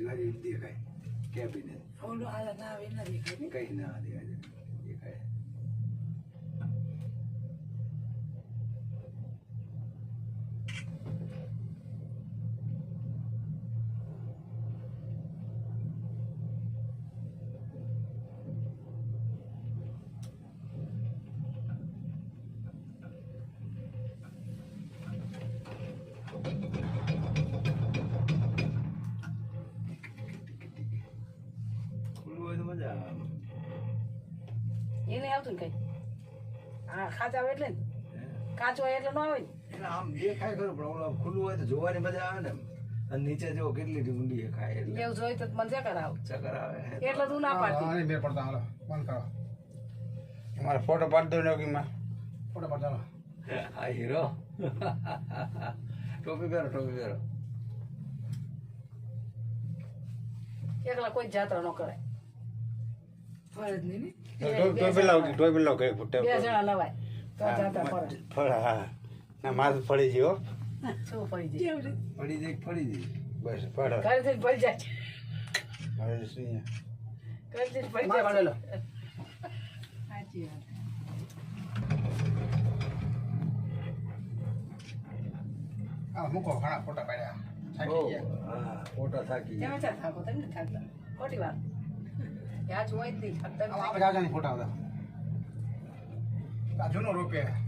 ગાડી દેખાય કેબિનેટ ઓલો આ ના આવે ના દેખાય કઈ ના દેખાય એને આવતું કઈ હા ખાચા આવે એટલે કાચો હોય એટલે ન આવે એટલે આમ દેખાય ખરું પણ ઓલા ખુલ્લું હોય તો જોવાની મજા આવે ને અને નીચે જો કેટલી ઊંડી દેખાય એટલે એવું જોઈ તો મને ચક્કર આવે એટલે તું ના પાડતી મેં પડતા હાલો બંધ કરો અમારે ફોટો પાડી દો ને ફોટો પડતા હા હીરો ટોપી પહેરો એકલા કોઈ જાત્રા ન કરે ફરજ નહીં ટોપી લાવ કઈ બે જણા લવાય તો જાત્રા ફરે હા ના માથું ફળી ગયો શું ફરી જાય પડી જાય બસ ફળ ઘરે જઈને ફરી જાય હવે શું ઘરે જઈને ફરી જાય પડેલો સાચી વાત હા મૂકો ઘણા ફોટા પાડ્યા થાકી ગયા હા ફોટા થાકી કેમ છે થાકો તમે થાકતા ખોટી વાત યાદ હોય જ નહીં થાકતા આપણે જાજાની ફોટા હતા આ જૂનો રૂપિયા